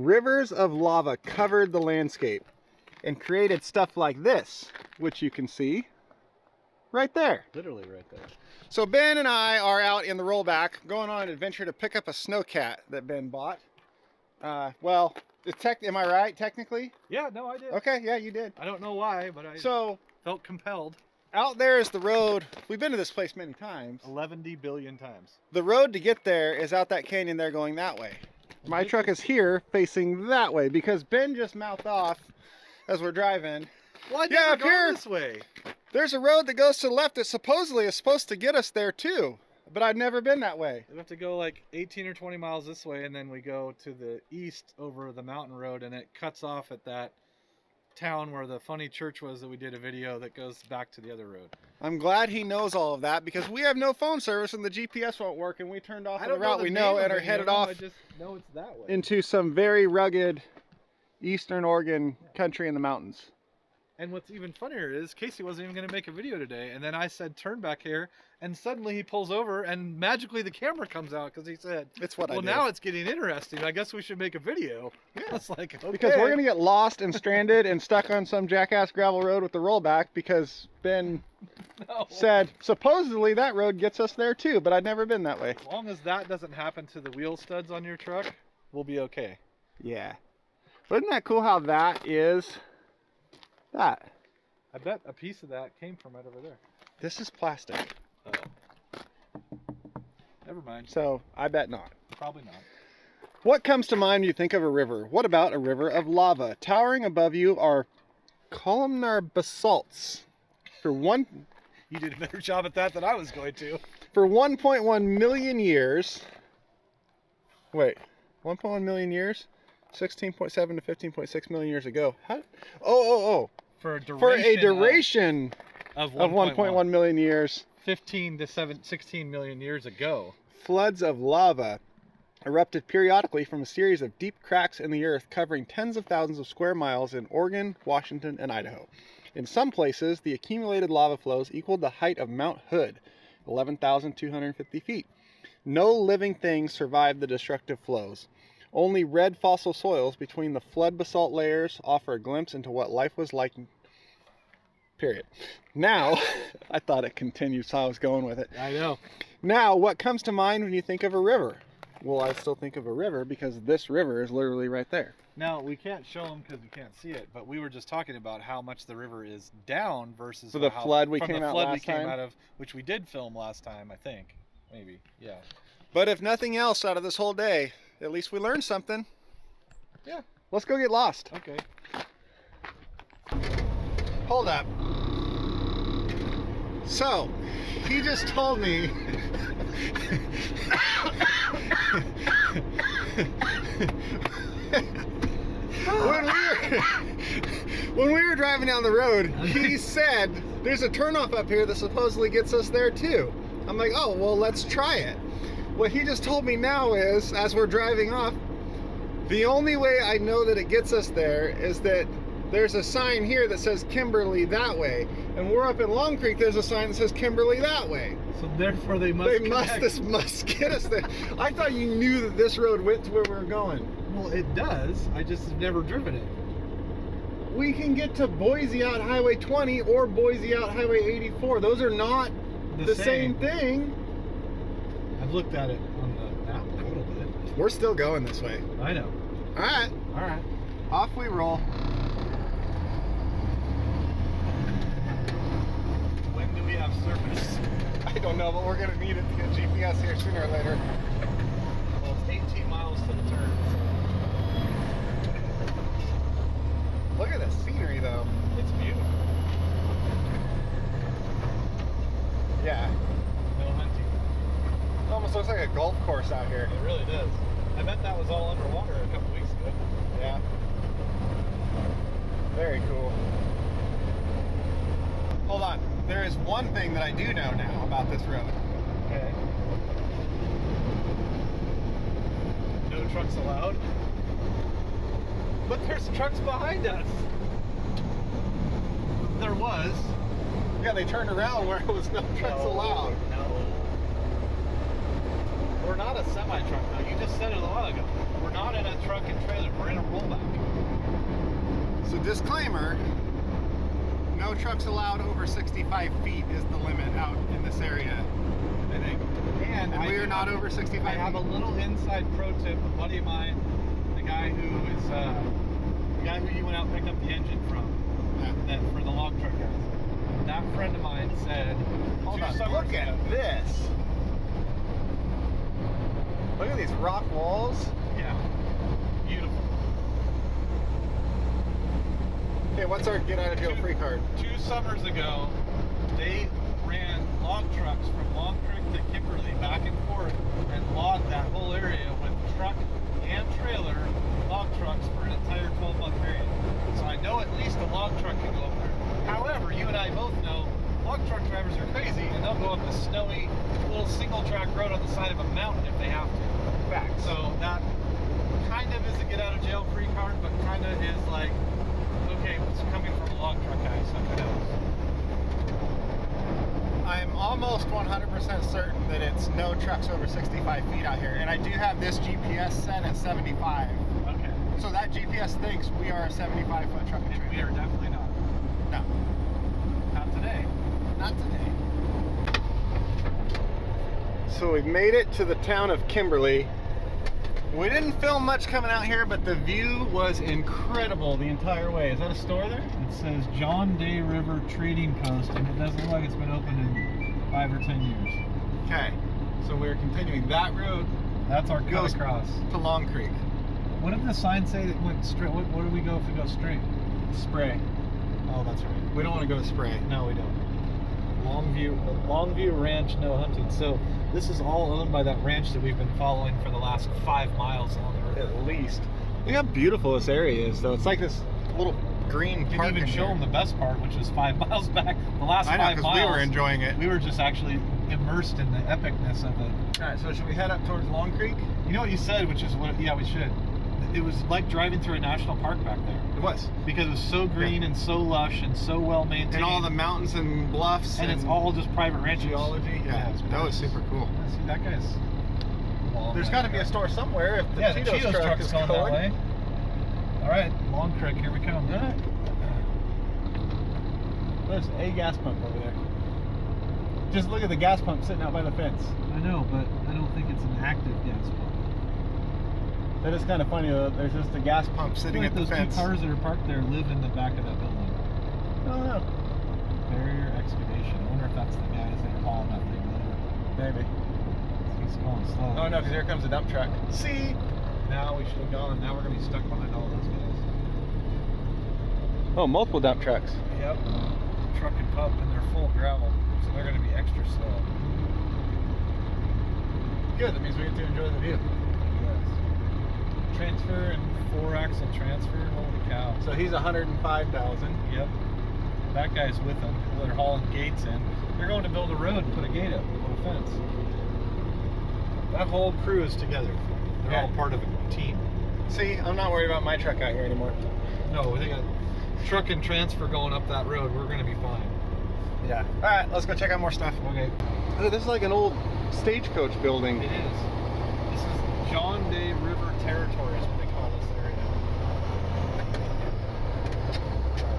rivers of lava covered the landscape and created stuff like this, which you can see right there. Literally right there. So Ben and I are out in the rollback going on an adventure to pick up a Snowcat that Ben bought. Well, am I right technically? Yeah, no, I did. Okay, yeah, you did. I don't know why, but I felt compelled. Out there is the road. We've been to this place many times. 11 billion times. The road to get there is out that canyon there going that way. My truck is here facing that way because Ben just mouthed off as we're driving. Well, yeah, up here this way. There's a road that goes to the left that supposedly is supposed to get us there too, but I've never been that way. We have to go like 18 or 20 miles this way, and then we go to the east over the mountain road, and it cuts off at that town where the funny church was that we did a video that goes back to the other road. I'm glad he knows all of that because we have no phone service and the GPS won't work, and we turned off on the route we know and are headed off I just know it's that way. into some very rugged eastern Oregon country in the mountains. And what's even funnier is Casey wasn't even going to make a video today, and then I said turn back here, and suddenly he pulls over and magically the camera comes out because he said, "It's what I do." Well, now it's getting interesting. I guess we should make a video. Yeah. It's like, okay. Because we're going to get lost and stranded and stuck on some jackass gravel road with the rollback because Ben said supposedly that road gets us there too, but I'd never been that way. As long as that doesn't happen to the wheel studs on your truck, we'll be okay. Yeah. But isn't that cool how that is that? I bet a piece of that came from right over there. This is plastic. Oh. Never mind. So I bet not. Probably not. What comes to mind when you think of a river? What about a river of lava? Towering above you are columnar basalts. You did a better job at that than I was going to. For 1.1 million years. Wait, 1.1 million years? 16.7 to 15.6 million years ago. How? Oh. For a duration of 1.1 million years. 15 to 16 million years ago. Floods of lava erupted periodically from a series of deep cracks in the earth covering tens of thousands of square miles in Oregon, Washington, and Idaho. In some places, the accumulated lava flows equaled the height of Mount Hood, 11,250 feet. No living thing survived the destructive flows. Only red fossil soils between the flood basalt layers offer a glimpse into what life was like. Period. Now, I thought it continued, so I was going with it. I know. Now, what comes to mind when you think of a river? Well, I still think of a river because this river is literally right there. Now, we can't show them because we can't see it, but we were just talking about how much the river is down versus the flood we came out of, which we did film last time, I think. Maybe, yeah. But if nothing else out of this whole day, at least we learned something. Yeah. Let's go get lost. Okay. Hold up. So, he just told me when we were driving down the road, he said there's a turnoff up here that supposedly gets us there too. I'm like, oh, well, let's try it. What he just told me now is, as we're driving off, the only way I know that it gets us there is that there's a sign here that says Kimberly that way, and we're up in Long Creek, there's a sign that says Kimberly that way. So therefore this must get us there. I thought you knew that this road went to where we were going. Well, it does. I just have never driven it. We can get to Boise out Highway 20 or Boise out Highway 84. Those are not the same thing. I've looked at it on the map a little bit. We're still going this way. I know. All right. All right. Off we roll. When do we have service? I don't know, but we're going to need it to get GPS here sooner or later. Well, it's 18 miles to the turn. So. Look at the scenery, though. It's beautiful. Yeah. No hunting. It almost looks like a golf course out here. It really does. I bet that was all underwater a couple weeks ago. Yeah. Very cool. Hold on. There is one thing that I do know now about this road. Okay. No trucks allowed. But there's trucks behind us. There was. Yeah, they turned around where it was no trucks allowed. No. We're not a semi-truck now. You just said it a while ago. We're not in a truck and trailer. We're in Disclaimer, no trucks allowed over 65 feet is the limit out in this area, I think. And we are not over 65 feet. I have a little inside pro tip. A buddy of mine, the guy who you went out and picked up the engine from, that for the log truck guys. That friend of mine said, hold on, look at this. Look at these rock walls. Yeah, beautiful. Okay, what's our get out of jail free card? 2 summers ago, they ran log trucks from Long Creek to Kimberly back and forth and logged that whole area with truck and trailer log trucks for an entire 12-month period. So I know at least a log truck can go up there. However, you and I both know log truck drivers are crazy and they'll go up a snowy little single track road on the side of a mountain if they have to. Facts. So that kind of is a get out of jail free card, but kind of is like, okay, it's coming from a log truck guy, so who knows? I'm almost 100% certain that it's no trucks over 65 feet out here, and I do have this GPS set at 75. Okay. So that GPS thinks we are a 75-foot truck and trailer. We are definitely not. No. Not today. Not today. So we've made it to the town of Kimberly. We didn't film much coming out here, but the view was incredible the entire way. Is that a store there? It says John Day River Trading Post, and it doesn't look like it's been open in 5 or 10 years. Okay. So we're continuing. That road That's our cut goes across. to Long Creek. What did the sign say that went straight? What do we go if we go straight? Spray. Oh, that's right. We don't want to go to Spray. No, we don't. Longview Ranch, no hunting. So this is all owned by that ranch that we've been following for the last 5 miles along the road. At least. Look how beautiful this area is, though. It's like this little green park. Didn't even show them the best part, which was 5 miles back. The last 5 miles. We were enjoying it. We were just actually immersed in the epicness of it. All right, so should we head up towards Long Creek? You know what you said, which is what? Yeah, we should. It was like driving through a national park back there. It was. Because it was so green and so lush and so well maintained. And all the mountains and bluffs. And it's all just private ranches. Geology. Yeah, that was super cool. Yeah, see, that guy's... There's got to be a store somewhere if the Cheetos truck is going that way. All right, Long Creek, here we come. All right. There's a gas pump over there. Just look at the gas pump sitting out by the fence. I know, but I don't think it's an active gas pump. That is kind of funny though. There's just a gas pump sitting at the fence. Those 2 cars that are parked there live in the back of that building. Oh no. Barrier excavation. I wonder if that's the guys that are hauling that thing over. Maybe. He's going slow. Oh no, because here comes a dump truck. See? Now we should have gone. Now we're going to be stuck behind all those guys. Oh, multiple dump trucks. Yep. Truck and pup, and they're full of gravel. So they're going to be extra slow. Good, that means we get to enjoy the view. Transfer and 4-axle transfer. Holy cow! So he's 105,000. Yep. That guy's with them. They're hauling gates in. They're going to build a road and put a gate up, put a fence. That whole crew is together. They're all part of a team. See, I'm not worried about my truck out here anymore. No, they got truck and transfer going up that road. We're going to be fine. Yeah. All right, let's go check out more stuff. Okay. Oh, this is like an old stagecoach building. It is. This is John Day River Territory is what they call this area.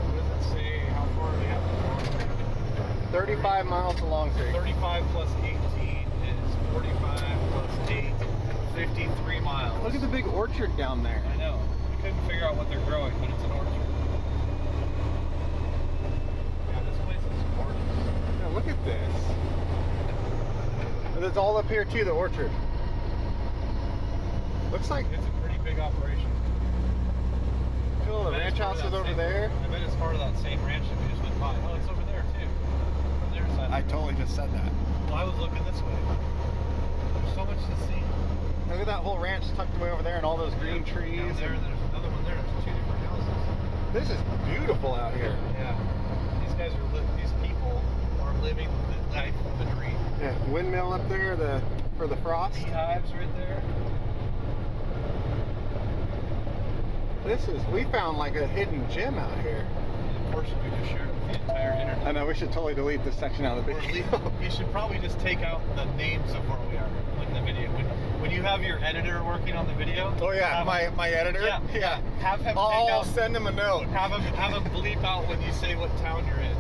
What does it say? How far do we have to go? 35 miles to Long Creek. 35 plus 18 is 45 plus 8, 53 miles. Look at the big orchard down there. I know. We couldn't figure out what they're growing, but it's an orchard. Yeah, this place is gorgeous. Yeah, look at this. And it's all up here too, the orchard. Looks like it's a pretty big operation. Cool, the ranch house is over there. I bet it's part of that same ranch that we just went by. Oh, it's over there too. On their side. I totally just said that. Well, I was looking this way. There's so much to see. Look at that whole ranch tucked away over there and all those green trees. Down there, and there's another one there. There's 2 different houses. This is beautiful out here. Yeah. These guys are these people are living the life of a dream. Yeah, windmill up there for the frost. Beehives right there. We found like a hidden gem out here. Unfortunately, we just shared it with the entire internet. I know, we should totally delete this section out of the video. You should probably just take out the names of where we are in the video. when you have your editor working on the video. Oh yeah, have my editor. Yeah. Have him. I'll send him a note. Have him bleep out when you say what town you're in.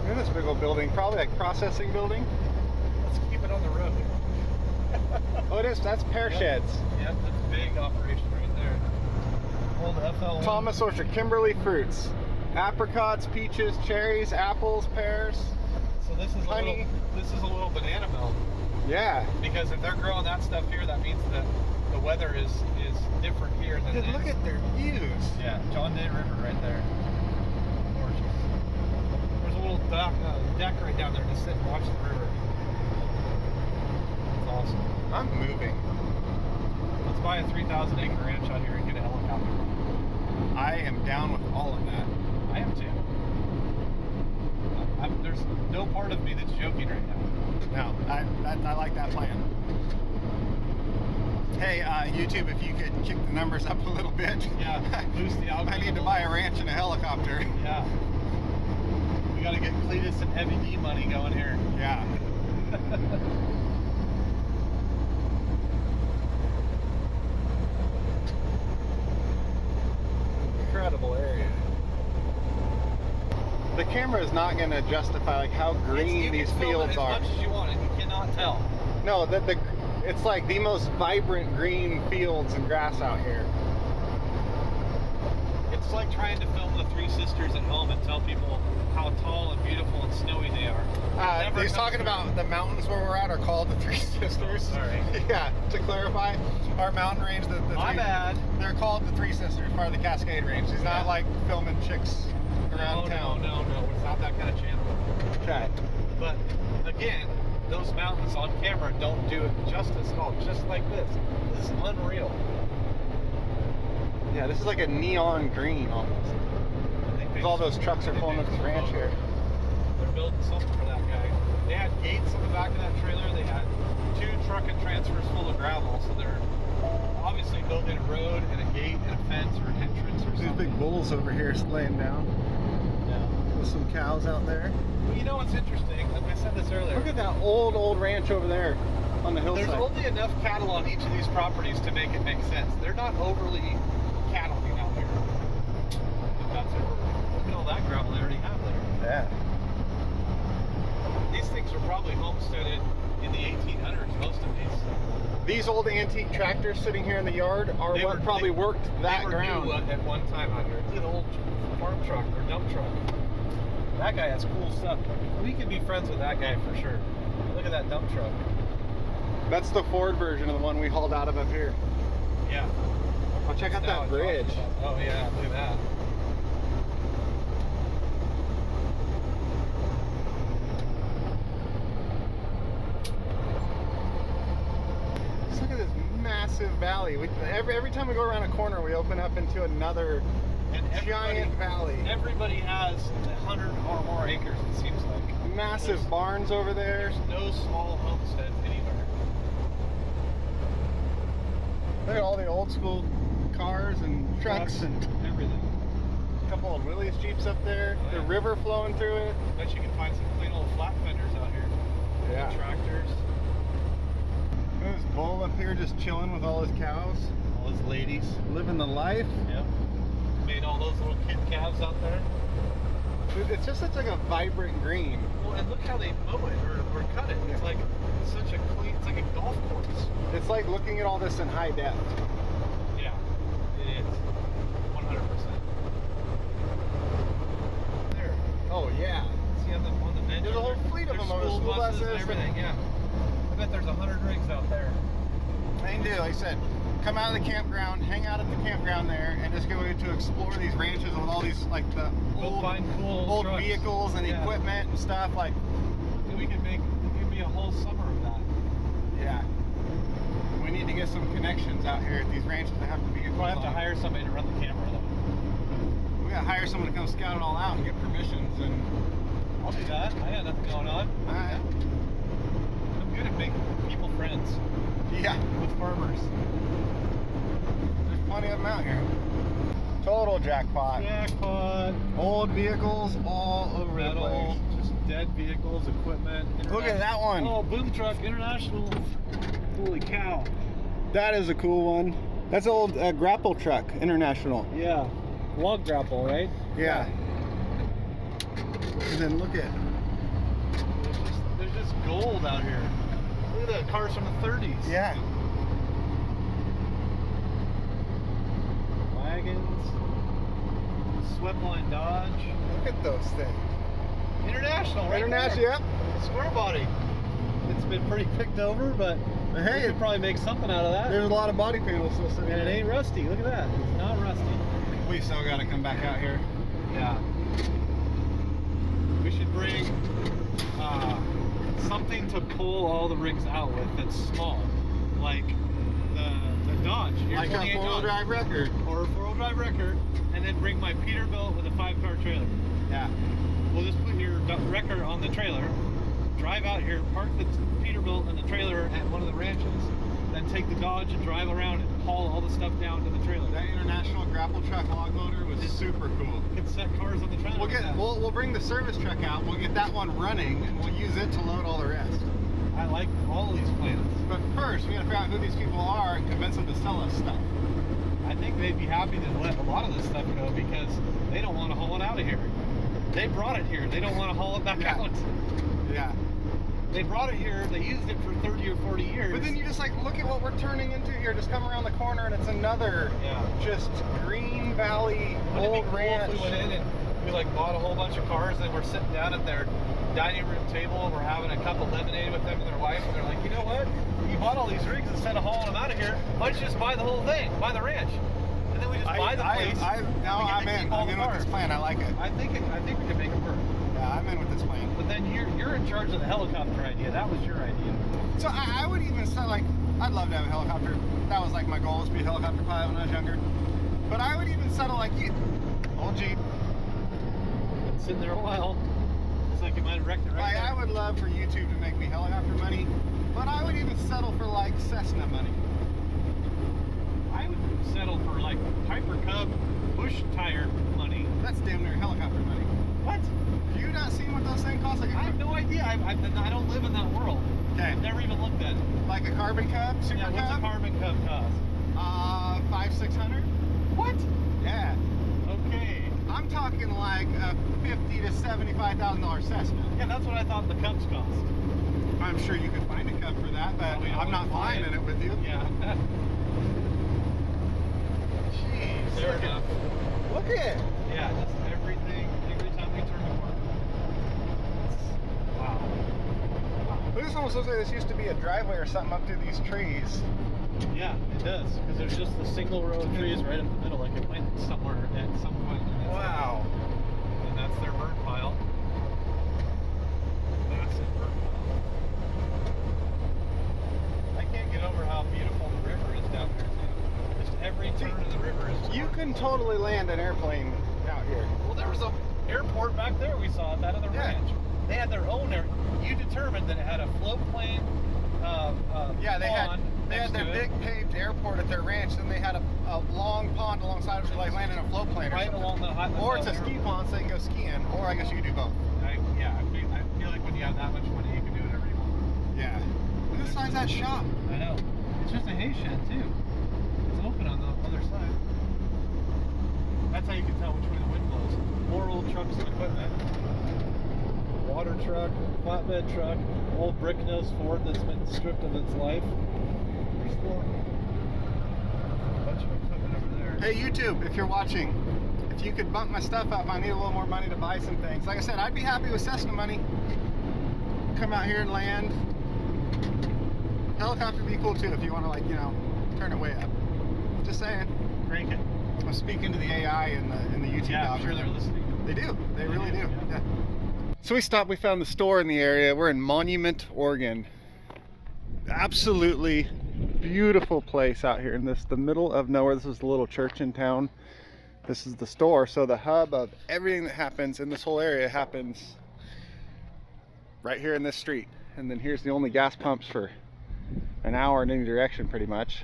Look at this big old building, probably like processing building. Let's keep it on the road. Oh, it is. That's pear sheds. Yep, that's a big operation right there. Old FL1. Thomas Orchard, Kimberly fruits, apricots, peaches, cherries, apples, pears. So this is honey. This is a little banana mill. Yeah. Because if they're growing that stuff here, that means that the weather is different here than Dude, it look is. at their views. Yeah, John Day River right there. Gorgeous. There's a little deck right down there to sit and watch the river. It's awesome. I'm moving. Let's buy a 3,000 acre ranch out here and get a helicopter. I am down with all of that. I am too. There's no part of me that's joking right now. No, I like that plan. Hey, YouTube, if you could kick the numbers up a little bit. Yeah, boost the algorithm. I need to buy a ranch and a helicopter. Yeah. We got to get Cletus and Heavy D money going here. Yeah. Incredible area. The camera is not going to justify like how green these fields are. As much as you want, and you cannot tell. No, it's like the most vibrant green fields and grass out here. It's like trying to film the Three Sisters at home and tell people how tall and beautiful and snowy they are. He's talking about the mountains where we're at are called the Three Sisters. Oh, sorry. Yeah, to clarify, our mountain range, My bad. They're called the Three Sisters, part of the Cascade Range. He's not like filming chicks around town. No. It's not that kind of channel. Okay. But again, those mountains on camera don't do it justice at all. Just like this. This is unreal. Yeah, this is like a neon green almost. Because all those trucks are pulling up this ranch here. They're building something for that guy. They had gates on the back of that trailer. They had 2 truck and transfers full of gravel. So they're obviously building a road and a gate and a fence or an entrance or something. These big bulls over here laying down. Yeah. With some cows out there. Well, you know what's interesting? Like I said this earlier. Look at that old ranch over there on the hillside. There's only enough cattle on each of these properties to make it make sense. They're not overly cattling out here. If that's it. Look at all that gravel they already have there. Yeah. These things were probably homesteaded in the 1800s, most of these. These old antique tractors sitting here in the yard are what probably worked that ground. They were new at one time out here. It's an old farm truck or dump truck. That guy has cool stuff. We could be friends with that guy for sure. Look at that dump truck. That's the Ford version of the one we hauled out of up here. Yeah. Oh, check out that bridge. Oh yeah, look at that. Just look at this massive valley. Every time we go around a corner, we open up into another giant valley. Everybody has 100 or more acres, it seems like. Massive barns over there. There's no small homesteads anywhere. Look at all the old school cars and trucks and everything. A couple of Willys Jeeps up there. Oh, yeah. The river flowing through it. Bet you can find some clean old flat fenders out here. Yeah. Tractors. There's this bull up here just chilling with all his cows. All his ladies. Living the life. Yep. Made all those little kid calves out there. Dude, it's just such like a vibrant green. Well, and look how they mow it or cut it. It's like such a clean, it's like a golf course. It's like looking at all this in high def. Yeah, it is. 100%. There. Oh yeah. See on the bench? There's a whole fleet of them over school buses and buses everything, yeah. I bet there's 100 rigs out there. They do, like I said, come out of the campground, hang out at the campground there, and just go to explore these ranches with all these, like, the old trucks. vehicles and equipment and stuff, like. We could be a whole summer of that. Yeah. We need to get some connections out here at these ranches that have to be. We'll have to hire somebody to run the camera though. We gotta hire someone to come scout it all out and get permissions and. I'll do that. I got nothing going on. Alright. I'm good at making people friends. Yeah. With farmers. There's plenty of them out here. Total jackpot. Jackpot. Old vehicles all over the place. Just dead vehicles, equipment. Look at that one. Oh, Boom Truck International. Holy cow. That is a cool one. That's old Grapple Truck International. Yeah. Log grapple, right? Yeah. And then look at. There's just gold out here. Look at that, cars from the 30s. Yeah. Wagons. Swept-line Dodge. Look at those things. International, right? International, there. yep. Square body. It's been pretty picked over, but Hey, you could probably make something out of that. there's a lot of body panels still sitting And it there. ain't rusty. Look at that. It's not rusty. We still got to come back out here. Yeah. We should bring something to pull all the rigs out with that's small, like the Dodge, your Like a 28 4-wheel Dodge, drive record. or a 4-wheel drive record, and then bring my Peterbilt with a 5-car trailer. Yeah. We'll just put your record on the trailer, drive out here, park the Peterbilt and the trailer at one of the ranches, then take the Dodge and drive around and haul all the stuff down to the trailer. That International Grapple Truck log loader was super cool. You can set cars on the trailer. We'll bring the service truck out. We'll get that one running, and we'll use it to load all the rest. I like all of these plans. But first, we got to figure out who these people are and convince them to sell us stuff. I think they'd be happy to let a lot of this stuff go because they don't want to haul it out of here. They brought it here. They don't want to haul it back out. Yeah. They brought it here. They used it for 30 or 40 years. But then you just like look at what we're turning into here. Just come around the corner and it's another just Green Valley Wouldn't it be old cool ranch. if we went in and we like bought a whole bunch of cars and we're sitting down at their dining room table and we're having a cup of lemonade with them and their wife and they're like, you know what? You bought all these rigs instead of hauling them out of here. Why don't you just buy the whole thing? Buy the ranch. And then we just buy the place. I'm in with this plan. I like it. I think we can make it work. Yeah, I'm in with this plan. But then you're in charge of the helicopter idea. That was your idea. So I would even say like I'd love to have a helicopter. That was like my goal, was to be a helicopter pilot when I was younger. But I would even settle like you, old Jeep. Been sitting there a while. It's like you might have wrecked it right Like there. I would love for YouTube to make me helicopter money, but I would even settle for like Cessna money. I would settle for like Piper Cub bush tire money. That's damn near helicopter money. What? Have you not seen what those things cost? Like I have no idea. I don't live in that world. Okay. I've never even looked at it. Like a Carbon Cub, Super Yeah, what's a Cub? Carbon Cub cost? 500-600. What? Yeah. Okay. I'm talking like a $50,000 to $75,000 Cessna. Yeah, that's what I thought the Cubs cost. I'm sure you could find a Cub for that, but Well, I'm not flying in it with you. Yeah. Jeez. Fair enough. Look at it. Yeah, just everything, every time we turn the corner. Wow. This almost looks like this used to be a driveway or something up through these trees. Yeah, it does. Because there's just the single row of trees right in the middle. Like it went somewhere at some point. Wow. And that's their burn pile. Massive burn pile. I can't get over how beautiful the river is down there, too. Just every turn of the river is You can totally land an airplane out here. Well, there was an airport back there we saw at that other ranch. They had their own air. You determined that it had a float plane. Yeah, they had next their to it, big paved airport at their ranch, and they had a long pond alongside of it, like landing a float plane or right something. along the hot. Or it's a ski pond, so they can go skiing. Or I guess you could do both. I feel like when you have that much money, you can do whatever you want. Yeah. Look at the size of that shop. I know. It's just a hay shed too. It's open on the other side. That's how you can tell which way the wind blows. More old trucks and equipment. Water truck, flatbed truck, old brick nose Ford that's been stripped of its life. There's still a bunch of equipment over there. Hey YouTube, if you're watching, if you could bump my stuff up, I need a little more money to buy some things. Like I said, I'd be happy with Cessna money. Come out here and land. Helicopter would be cool too if you want to, like, you know, turn it way up. Just saying. Crank it. I'm speaking to the AI in the YouTube Yeah, I'm sure algorithm. they're listening. They do. They really do. Yeah. Yeah. So we stopped. We found the store in the area. We're in Monument, Oregon. Absolutely beautiful place out here in the middle of nowhere. This is the little church in town. This is the store. So the hub of everything that happens in this whole area happens right here in this street. And then here's the only gas pumps for an hour in any direction, pretty much.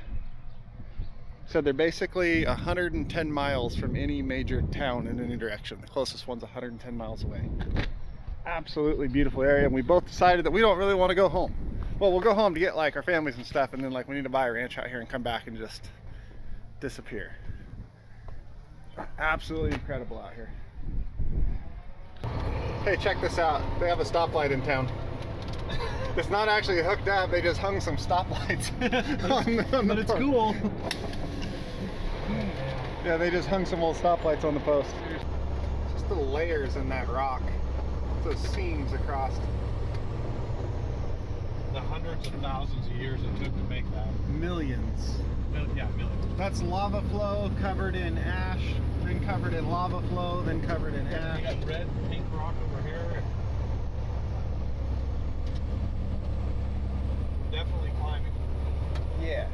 So they're basically 110 miles from any major town in any direction. The closest one's 110 miles away. absolutely beautiful area, and we both decided that we don't really want to go home. Well, we'll go home to get like our families and stuff, and then like we need to buy a ranch out here and come back and just disappear. Absolutely incredible out here. Hey, check this out. They have a stoplight in town. It's not actually hooked up, they just hung some stoplights on the But it's post. cool. Yeah, they just hung some old stoplights on the post. Just the layers in that rock. Those seams across. The hundreds of thousands of years it took to make that. Millions. Yeah, millions. That's lava flow covered in ash, then covered in lava flow, then covered in You ash. got red, pink rock over here. We're definitely climbing. Yeah.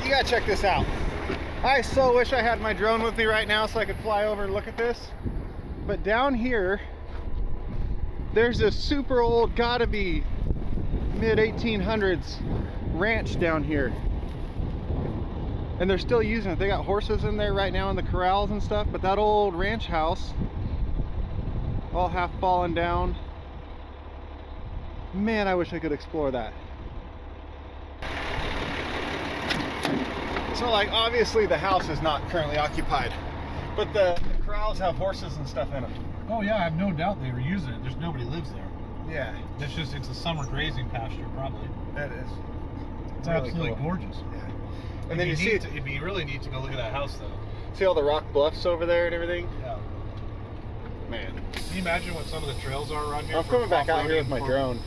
You gotta check this out. I so wish I had my drone with me right now so I could fly over and look at this. But down here, there's a super old, gotta be mid 1800s ranch down here. And they're still using it. They got horses in there right now in the corrals and stuff, but that old ranch house, all half fallen down. Man, I wish I could explore that. So like obviously the house is not currently occupied, but the corrals have horses and stuff in them. Oh yeah, I have no doubt they were using it. There's nobody lives there. Yeah, It's a summer grazing pasture probably. that is. It's really absolutely cool. gorgeous. Yeah. And then you see, it'd be really neat to go look at that house though. see all the rock bluffs over there and everything? Yeah. Man. Can you imagine what some of the trails are around here? I'm for coming back out here off-roading with my for- drone.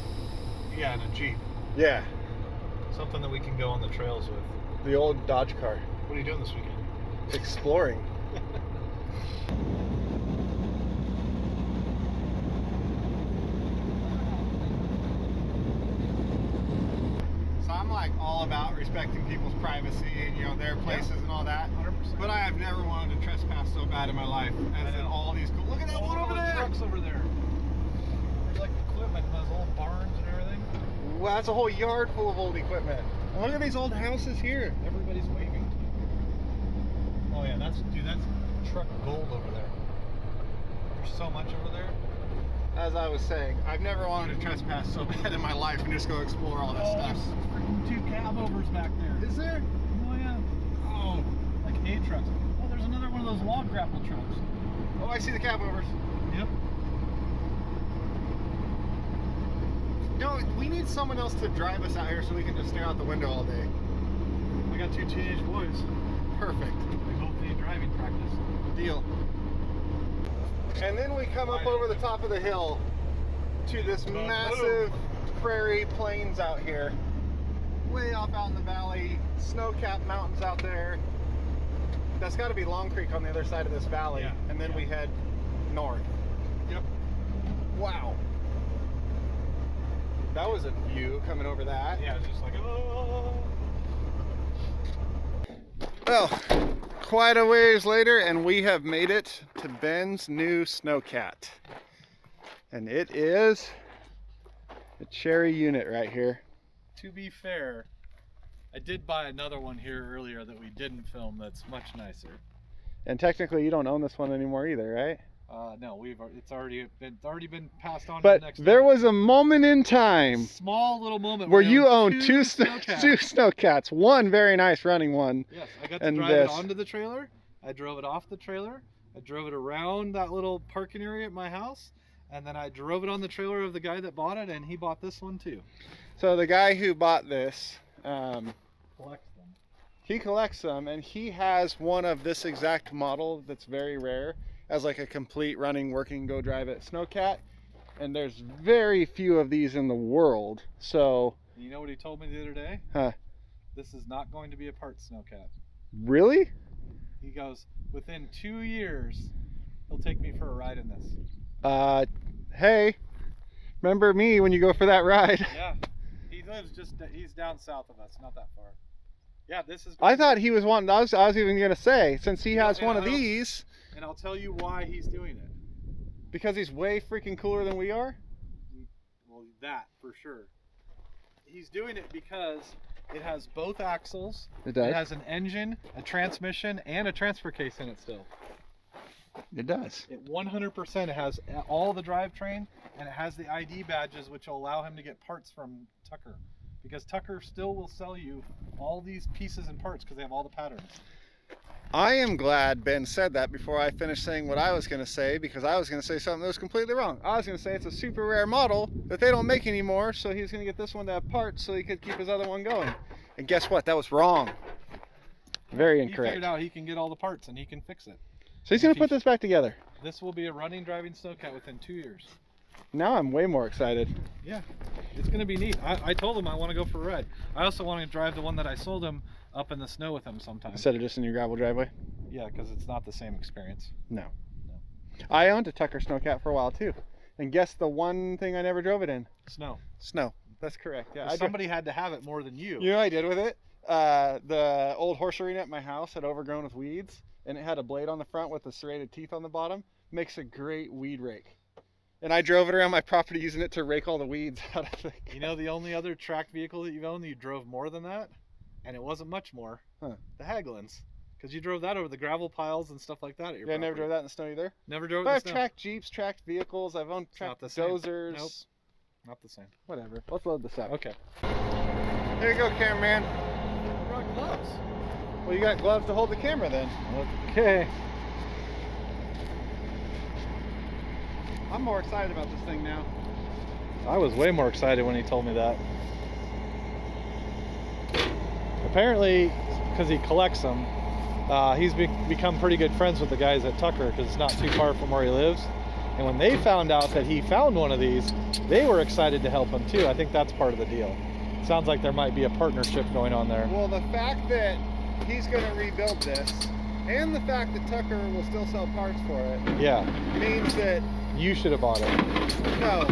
Yeah, and a Jeep. Yeah, Something that we can go on the trails with. the old Dodge car. What are you doing this weekend? Exploring. So I'm like all about respecting people's privacy and, you know, their places and all that. 100%. But I have never wanted to trespass so bad in my life as in all these cool. Look at that one over the there. trucks over there. There's like equipment, those old barns and everything. Wow, that's a whole yard full of old equipment. And look at these old houses here. Everybody's waving. Oh yeah, that's truck gold over there. There's so much over there. As I was saying, I've never wanted to trespass so bad in my life and just go explore all this stuff. There's freaking 2 cab overs back there. Is there? Oh yeah. Oh, like hay trucks. Oh, there's another one of those log grapple trucks. Oh, I see the cab overs. Yep. No, we need someone else to drive us out here so we can just stare out the window all day. I got 2 teenage boys. Perfect. We both need driving practice. Deal. And then we come up over the top of the hill to this massive prairie plains out here. Way off out in the valley, snow-capped mountains out there. That's got to be Long Creek on the other side of this valley. Yeah. And then we head north. Yep. Wow. That was a view coming over that. Yeah, it's just like, oh. Well, quite a ways later, and we have made it to Ben's new Snowcat. And it is a cherry unit right here. To be fair, I did buy another one here earlier that we didn't film that's much nicer. And technically you don't own this one anymore either, right? No, it's already been passed on to But the next there one. was a moment in time Small little moment where you owned owned two two Snowcats. Snowcats. One very nice running one. Yes, I got to and drive this. it onto the trailer. I drove it off the trailer. I drove it around that little parking area at my house. And then I drove it on the trailer of the guy that bought it, and he bought this one too. So the guy who bought this, Collects them. he collects them, and he has one of this exact model that's very rare as like a complete running, working, go drive it Snowcat. And there's very few of these in the world. So, You know what he told me the other day? huh? This is not going to be a part Snowcat. Really? He goes, within 2 years, he'll take me for a ride in this. Hey, remember me when you go for that ride? Yeah, he's down south of us, not that far. Yeah, this is. I thought he was wanting, I was even gonna say, since he has Yeah, one of I don't- these, And I'll tell you why he's doing it. because he's way freaking cooler than we are. Well, that for sure. He's doing it because it has both axles. It does. It has an engine, a transmission, and a transfer case in it still. It does. It 100% has all the drivetrain, and it has the ID badges, which will allow him to get parts from Tucker, because Tucker still will sell you all these pieces and parts because they have all the patterns. I am glad Ben said that before I finished saying what I was going to say, because I was going to say something that was completely wrong. I was going to say it's a super rare model that they don't make anymore, so he's going to get this one to have parts so he could keep his other one going. And guess what? That was wrong. Very incorrect. He figured out he can get all the parts and he can fix it. So he's going to put this back together. This will be a running, driving Snowcat within 2 years. Now I'm way more excited. Yeah, it's going to be neat. I told him I want to go for a ride. I also want to drive the one that I sold him up in the snow with him sometime. Instead of just in your gravel driveway? Yeah, because it's not the same experience. No. I owned a Tucker Sno Cat for a while too. And guess the one thing I never drove it in? Snow. Snow. That's correct. Yeah. Somebody had to have it more than you. You know what I did with it? The old horse arena at my house had overgrown with weeds, and it had a blade on the front with the serrated teeth on the bottom. Makes a great weed rake. And I drove it around my property using it to rake all the weeds out of it. You know the only other tracked vehicle that you've owned that you drove more than that? And it wasn't much more. Huh. The Haglins. Because you drove that over the gravel piles and stuff like that at your property. I never drove that in the snow either. Never drove it in the the snow. snow. I've tracked Jeeps, tracked vehicles. I've owned tracked dozers. Nope. Not the same. Whatever. Let's load this up. Okay. Here you go, cameraman. I brought gloves. Well, you got gloves to hold the camera then. Okay. I'm more excited about this thing now. I was way more excited when he told me that. Apparently, because he collects them, he's become pretty good friends with the guys at Tucker because it's not too far from where he lives. And when they found out that he found one of these, they were excited to help him too. I think that's part of the deal. Sounds like there might be a partnership going on there. Well, the fact that he's going to rebuild this, and the fact that Tucker will still sell parts for it, means that you should have bought it. No, it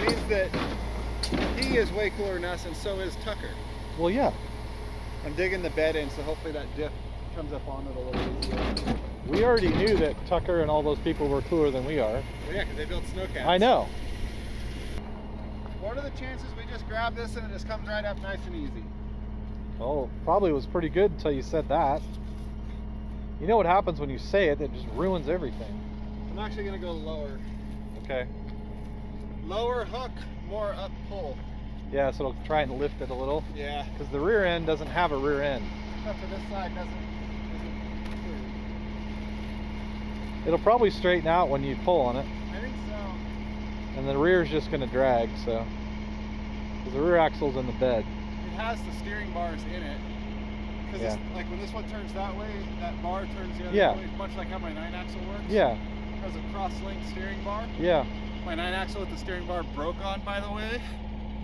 means that he is way cooler than us, and so is Tucker. Well, yeah. I'm digging the bed in, so hopefully that diff comes up on it a little easier. We already knew that Tucker and all those people were cooler than we are. Well, yeah, because they built Snowcats. I know. What are the chances we just grab this and it just comes right up nice and easy? Well, probably was pretty good until you said that. You know what happens when you say it, it just ruins everything. I'm actually going to go lower. Okay. Lower hook, more up pull. Yeah, so it'll try and lift it a little. Yeah. Because the rear end doesn't have a rear end. Except for this side doesn't. It'll probably straighten out when you pull on it. I think so. And the rear is just going to drag, so. Because the rear axle's in the bed. It has the steering bars in it. Because like when this one turns that way, that bar turns the other way, much like how my 9-axle works. Yeah. It has a cross-link steering bar. Yeah. My 9-axle with the steering bar broke on, by the way.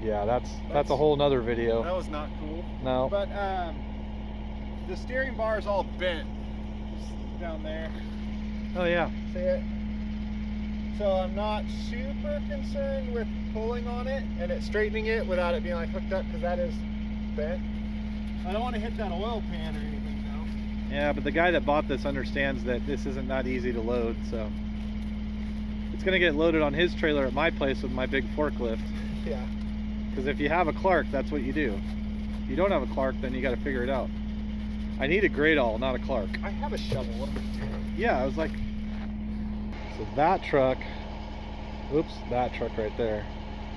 Yeah, that's a whole nother video. That was not cool. No. But the steering bar is all bent. Just down there. Oh yeah. See it? So I'm not super concerned with pulling on it and it straightening it without it being like hooked up, because that is bent. I don't want to hit that oil pan or anything though. Yeah, but the guy that bought this understands that this isn't that easy to load, so it's gonna get loaded on his trailer at my place with my big forklift. Yeah. Because if you have a Clark, that's what you do. If you don't have a Clark, then you got to figure it out. I need a great all, not a Clark. I have a shovel. What am I doing? Yeah, I was like, so that truck, oops, that truck right there,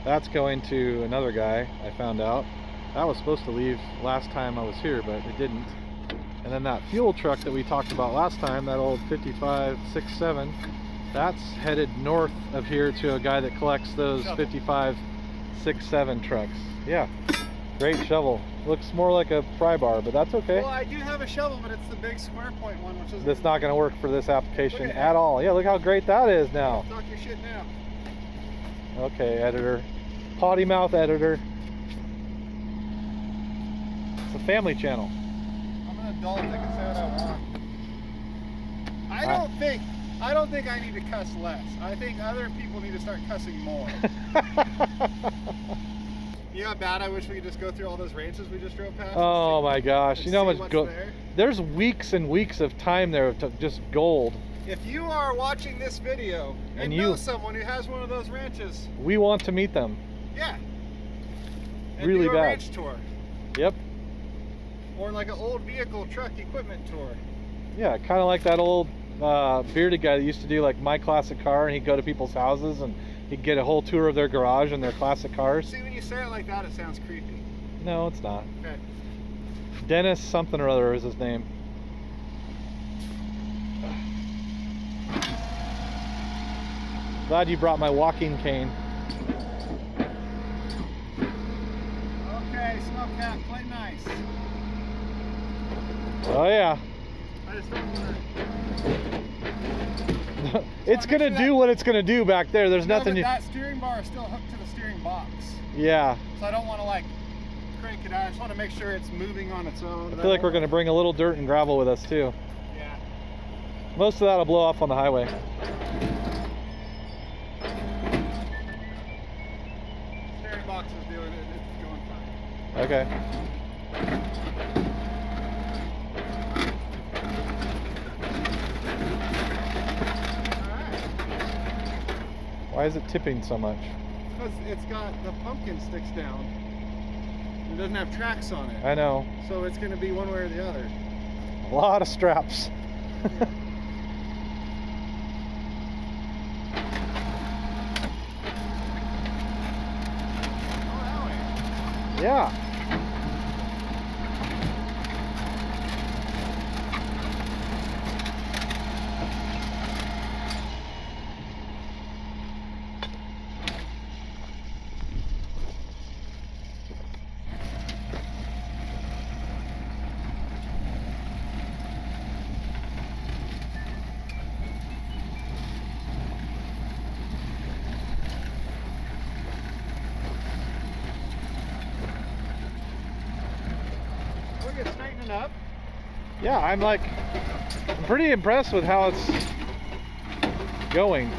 that's going to another guy, I found out. That was supposed to leave last time I was here, but it didn't. And then that fuel truck that we talked about last time, that old 5567, that's headed north of here to a guy that collects those 5567 trucks. Yeah, great shovel. Looks more like a pry bar, but that's okay. Well, I do have a shovel, but it's the big square point one, which is... That's not going to work for this application at all. Yeah, look how great that is now. Talk your shit now. Okay, editor. Potty mouth editor. It's a family channel. I'm an adult, I can say what I want. I don't think I need to cuss less. I think other people need to start cussing more. You know how bad I wish we could just go through all those ranches we just drove past? Oh my gosh, you know how much gold. There? There's weeks and weeks of time there of just gold. If you are watching this video and you know someone who has one of those ranches, we want to meet them. Yeah. And really do a bad. ranch tour. Yep. Or like an old vehicle truck equipment tour. Yeah, kind of like that old bearded guy that used to do like My Classic Car, and he'd go to people's houses and he'd get a whole tour of their garage and their classic cars. See, when you say it like that, it sounds creepy. No, it's not. Okay. Dennis something or other is his name. Glad you brought my walking cane. Okay, Snowcat, play nice. Oh yeah. I just don't want to... It's gonna do what it's gonna do back there. There's nothing. That steering bar is still hooked to the steering box. Yeah. So I don't want to like crank it out. I just want to make sure it's moving on its own. I feel like we're gonna bring a little dirt and gravel with us too. Yeah. Most of that'll blow off on the highway. Steering box is doing it. It's going fine. Okay. Why is it tipping so much? Because it's got the pumpkin sticks down. It doesn't have tracks on it. I know. So it's going to be one way or the other. A lot of straps. Yeah. Look, it's straightening up. Yeah, I'm pretty impressed with how it's going.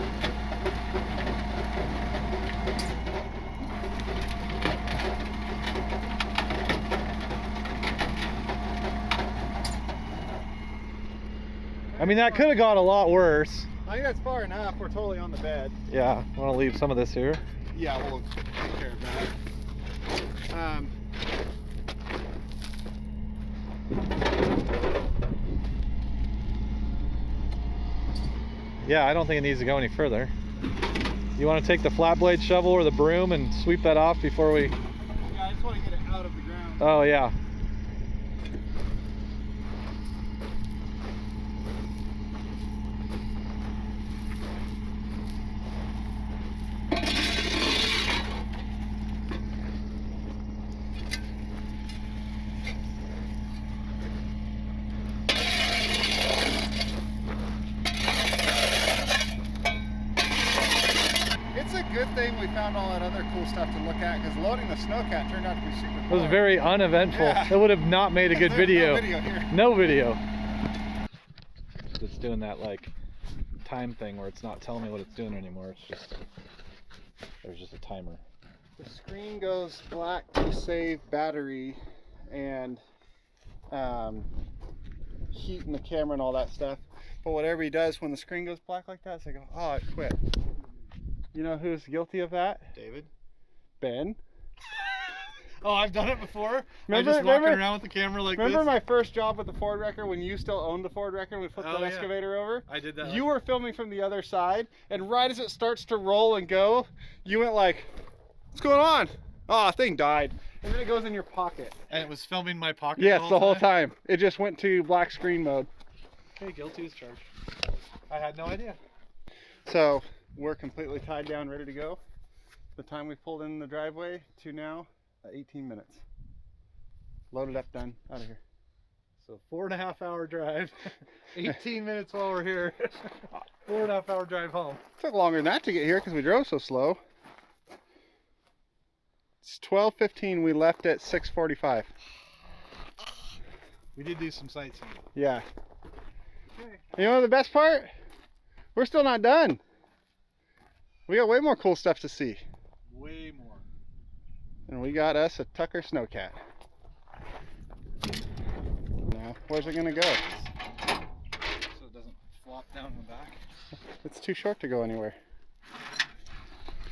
I mean, that could have gone a lot worse. I think that's far enough. We're totally on the bed. Yeah, I want to leave some of this here. Yeah, we'll take care of that. Yeah, I don't think it needs to go any further. You want to take the flat blade shovel or the broom and sweep that off before we... Yeah, I just want to get it out of the ground. Oh, yeah. It's a good thing we found all that other cool stuff to look at, because loading the Snowcat turned out to be super cool. It was very uneventful. Yeah. It would have not made a good There's video. No video here. No video. It's doing that like time thing where it's not telling me what it's doing anymore. It's just, there's just a timer. The screen goes black to save battery and heat in the camera and all that stuff. But whatever he does when the screen goes black like that, it's like, oh, it quit. You know who's guilty of that? David. Ben. Oh, I've done it before. Remember- I'm just walking remember- around with the camera like Remember this. my first job with the Ford Wrecker when you still owned the Ford Wrecker and we flipped Oh, the yeah. excavator over? I did that. You were filming from the other side, and right as it starts to roll and go, you went like, what's going on? Oh, thing died. And then it goes in your pocket. And it was filming my pocket. Yes, the whole time. It just went to black screen mode. Okay, guilty as charged. I had no idea. So we're completely tied down, ready to go. The time we pulled in the driveway to now, 18 minutes. Loaded up, done, out of here. So 4.5 hour drive, 18 minutes while we're here. 4.5 hour drive home. Took longer than that to get here because we drove so slow. It's 12:15. We left at 6:45. We did do some sightseeing. Yeah. Okay. You know the best part? We're still not done. We got way more cool stuff to see. Way more. And we got us a Tucker Sno Cat. Now, where's it gonna go? So it doesn't flop down the back. It's too short to go anywhere.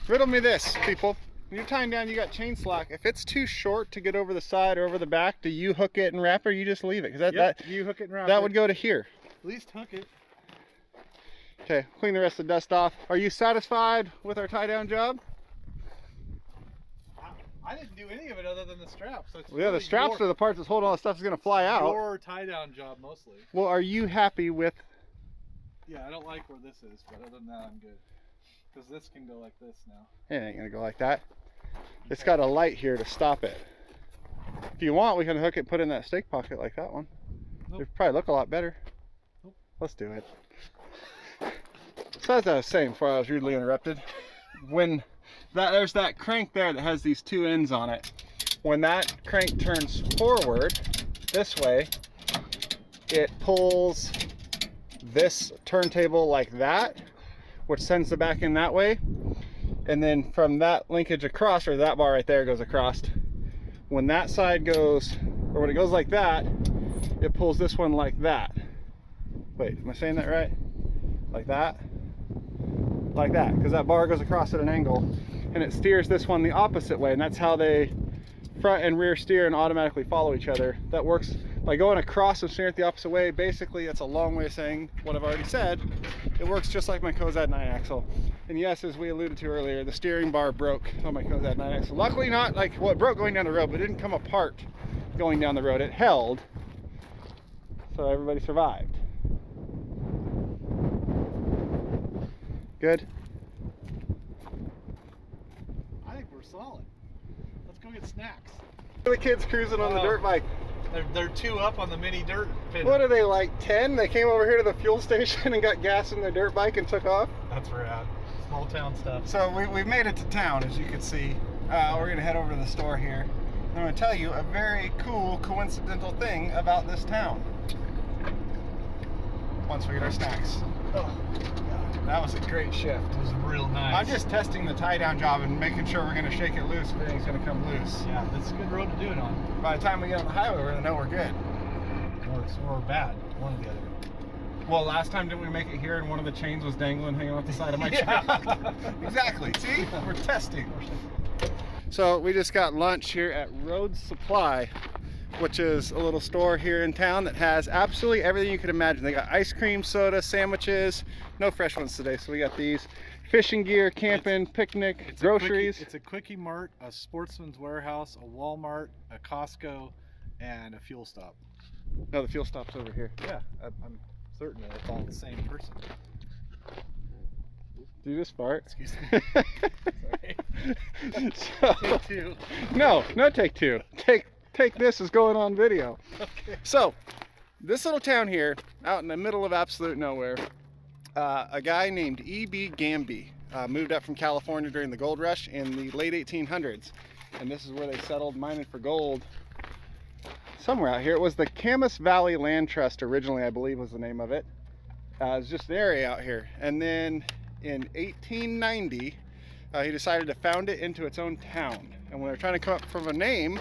Riddle me this, people. When you're tying down, you got chain slack. If it's too short to get over the side or over the back, do you hook it and wrap it, or you just leave it? Because You hook it and wrap that it. would go to here. At least hook it. Okay, clean the rest of the dust off. Are you satisfied with our tie down job? I didn't do any of it other than the straps. So it's Well, yeah, the really straps are the parts that's holding all the stuff that's going to fly out. Your tie down job mostly. Well, are you happy with? Yeah, I don't like where this is, but other than that, I'm good. Because this can go like this now. It ain't going to go like that. It's got a light here to stop it. If you want, we can hook it, put it in that stake pocket like that one. Nope. It'd probably look a lot better. Nope. Let's do it. So as I was saying before I was rudely interrupted, when there's that crank there that has these two ends on it. When that crank turns forward this way, it pulls this turntable like that, which sends the back end that way. And then from that linkage across, or that bar right there goes across, when that side goes, or when it goes like that, it pulls this one like that. Wait, am I saying that right? Like that? Like that, because that bar goes across at an angle, and it steers this one the opposite way, and that's how they front and rear steer and automatically follow each other. That works by going across and steering it the opposite way. Basically, it's a long way of saying what I've already said. It works just like my Kozad 9 axle. And yes, as we alluded to earlier, the steering bar broke on my Kozad 9 axle. Luckily not like, well, it broke going down the road, but it didn't come apart going down the road. It held, so everybody survived. Good? I think we're solid. Let's go get snacks. The kids cruising on the dirt bike. They're two up on the mini dirt pin. What are they, like 10? They came over here to the fuel station and got gas in their dirt bike and took off? That's rad. Small town stuff. So we've made it to town, as you can see. We're going to head over to the store here. I'm going to tell you a very cool, coincidental thing about this town. Once we get our snacks. Oh, God. That was a great shift. It was real nice. I'm just testing the tie down job and making sure we're going to shake it loose if everything's going to come loose. Yeah, that's a good road to do it on. By the time we get on the highway, we're going to know we're good. Or bad. One or the other. Well, last time didn't we make it here and one of the chains was dangling hanging off the side of my truck? Exactly. See? We're testing. So we just got lunch here at Road Supply, which is a little store here in town that has absolutely everything you could imagine. They got ice cream, soda, sandwiches. No fresh ones today, so we got these. Fishing gear, camping, picnic, groceries. It's a Quickie Mart, a Sportsman's Warehouse, a Walmart, a Costco, and a fuel stop. No, the fuel stop's over here. Yeah, I'm certain that it's all the same person. Do you just fart? Excuse me. Sorry. So, Take two. No, take two. Take this as going on video. Okay. So, this little town here, out in the middle of absolute nowhere, a guy named E.B. Gamby moved up from California during the gold rush in the late 1800s. And this is where they settled mining for gold. Somewhere out here. It was the Camas Valley Land Trust originally, I believe was the name of it. It was just an area out here. And then in 1890, he decided to found it into its own town. And when they were trying to come up with a name,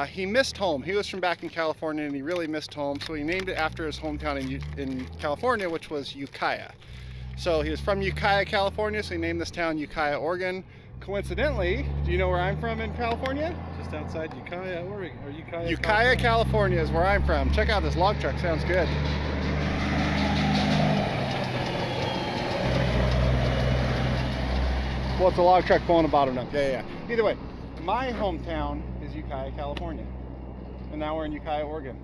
he missed home. He was from back in California and he really missed home, so he named it after his hometown in California, which was Ukiah. So he was from Ukiah, California, so he named this town Ukiah, Oregon. Coincidentally, do you know where I'm from in California? Just outside Ukiah, Oregon, or Ukiah, Ukiah, California is where I'm from. Check out this log truck, sounds good. Well, it's a log truck pulling a bottom up. Yeah. Either way, my hometown is Ukiah, California. And now we're in Ukiah, Oregon,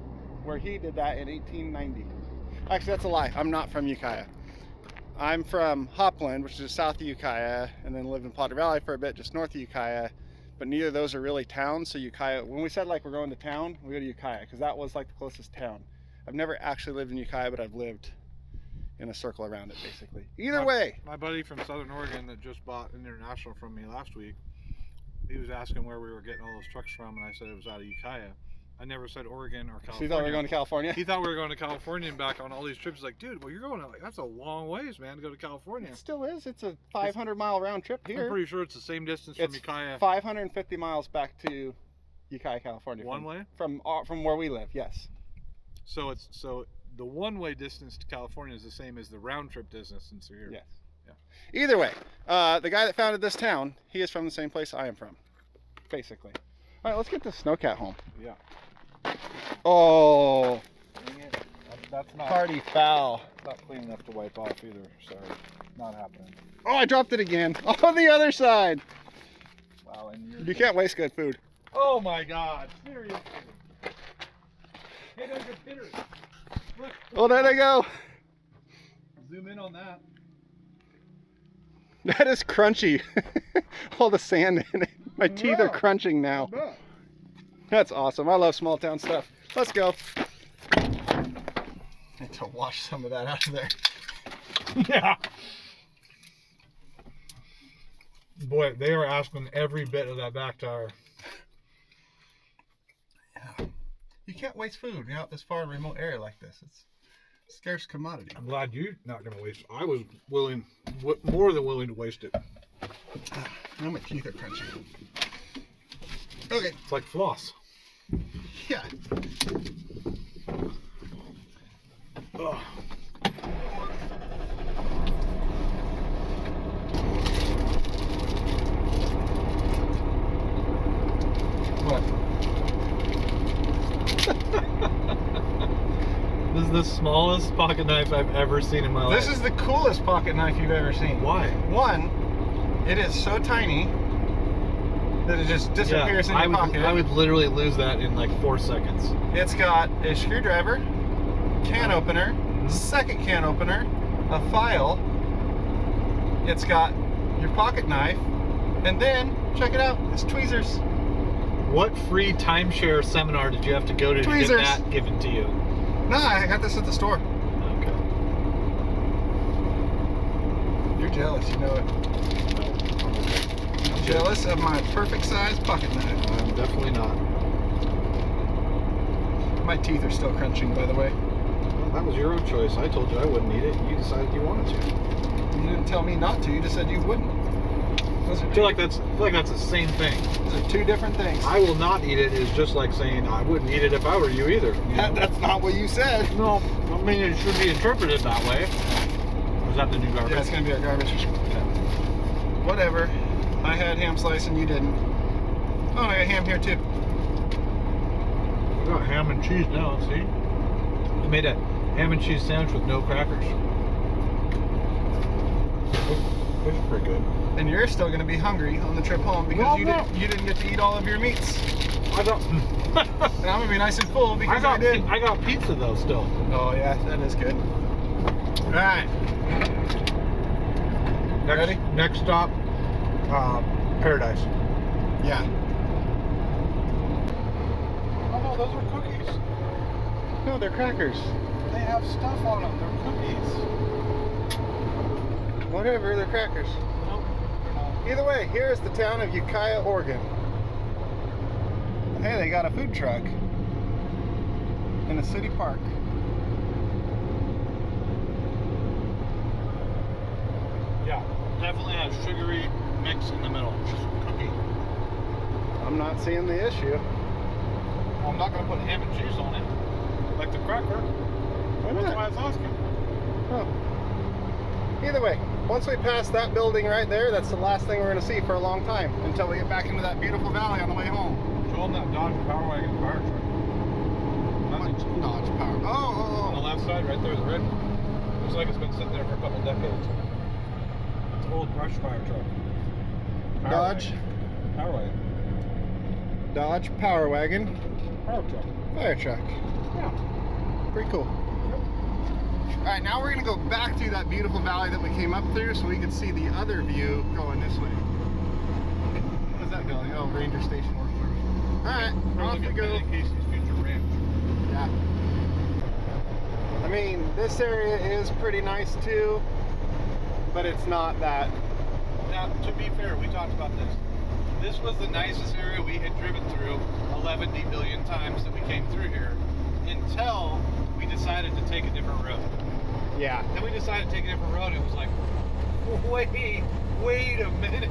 where he did that in 1890. Actually, that's a lie. I'm not from Ukiah. I'm from Hopland, which is just south of Ukiah, and then lived in Potter Valley for a bit, just north of Ukiah. But neither of those are really towns, so Ukiah, when we said like we're going to town, we go to Ukiah, because that was like the closest town. I've never actually lived in Ukiah, but I've lived in a circle around it, basically. Either way. My buddy from Southern Oregon that just bought International from me last week, he was asking where we were getting all those trucks from, and I said it was out of Ukiah. I never said Oregon or California. So you thought we were going to California? He thought we were going to California and back on all these trips. He's like, dude, well, you're going to, like, that's a long ways, man, to go to California. It still is. It's a 500-mile round trip here. I'm pretty sure it's the same distance from Ukiah. 550 miles back to Ukiah, California. One way? From where we live, yes. So the one-way distance to California is the same as the round-trip distance to here. Yes. Yeah. Either way, the guy that founded this town, he is from the same place I am from, basically. All right, let's get this Snowcat home. Yeah. Oh. Dang it. That's not Party foul. not clean enough to wipe off either. Sorry, not happening. Oh, I dropped it again. On the other side. Wow, and You can't waste good food. Oh my God! Seriously. Hey, those are bitters. Look. Oh, there they go. Zoom in on that. That is crunchy. All the sand in it. My teeth are crunching now. That's awesome. I love small town stuff. Let's go. Need to wash some of that out of there. Yeah. Boy, they are asking every bit of that back tire. Yeah. You can't waste food out this far in a remote area like this. It's a scarce commodity. I'm glad you're not going to waste it. I was willing, more than willing to waste it. Now my teeth are crunchy. Okay. It's like floss. Yeah. Ugh. What? This is the smallest pocket knife I've ever seen in my life. This is the coolest pocket knife you've ever seen. Why? One, it is so tiny that it just disappears in your pocket. I would literally lose that in like 4 seconds. It's got a screwdriver, can opener, second can opener, a file. It's got your pocket knife, and then, check it out, it's tweezers. What free timeshare seminar did you have to go to Tweezers. get that given to you? No, I got this at the store. Okay. You're jealous, you know it. I'm jealous of my perfect size pocket knife. I'm definitely not. My teeth are still crunching, by the way. Well, that was your own choice. I told you I wouldn't eat it. You decided you wanted to. You didn't tell me not to, you just said you wouldn't. Those are I feel like that's the same thing. those are two different things. I will not eat it is just like saying I wouldn't eat it if I were you either. You know? That's not what you said. No, I mean it should be interpreted that way. Or is that the new garbage? Yeah, it's gonna be our garbage. Whatever. I had ham slice and you didn't. Oh, I got ham here too. We got ham and cheese now, see? I made a ham and cheese sandwich with no crackers. It's pretty good. And you're still gonna be hungry on the trip home because you didn't get to eat all of your meats. I got And I'm gonna be nice and full because I did. I got pizza though still. Oh yeah, that is good. All right. Ready? Next stop, Paradise. Yeah. Oh no, those are cookies. No, they're crackers. They have stuff on them. They're cookies. Whatever, they're crackers. Nope, they're not. Either way, here's the town of Ukiah, Oregon. Hey, they got a food truck in a city park. Yeah, definitely has sugary mix in the middle. Just cookie. I'm not seeing the issue. Well, I'm not gonna put ham and cheese on it, like the cracker. Why That's not? why I was asking. Oh. Either way, once we pass that building right there, that's the last thing we're going to see for a long time until we get back into that beautiful valley on the way home. Show them that Dodge Power Wagon fire truck. Dodge Power. On the Oh, left side, right there, the red one. Looks like it's been sitting there for a couple decades. It's an old brush fire truck. Power Dodge. Wagon. Power Wagon. Dodge Power Wagon Power truck. fire truck. Yeah. Pretty cool. All right, now we're going to go back through that beautiful valley that we came up through so we can see the other view going this way. Where's that going? Oh, Ranger Station. All right, off we go. Casey's future ranch. Yeah. I mean, this area is pretty nice too, but it's not that. Now, to be fair, we talked about this. This was the nicest area we had driven through 11 billion times that we came through here until we decided to take a different road. Yeah. Then we decided to take a different road. It was like, wait a minute.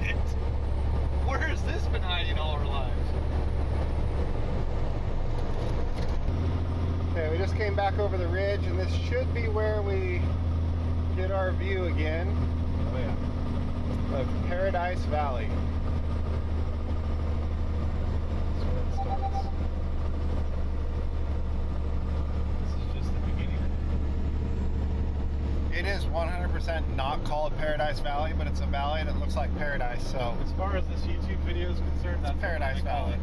Where has this been hiding all our lives? Okay, we just came back over the ridge, and this should be where we get our view again. Oh yeah. Of Paradise Valley. That's where it starts. This is just the beginning. It is 100% not called Paradise Valley, but it's a valley that looks like paradise. So as far as this YouTube video is concerned, that's Paradise Valley.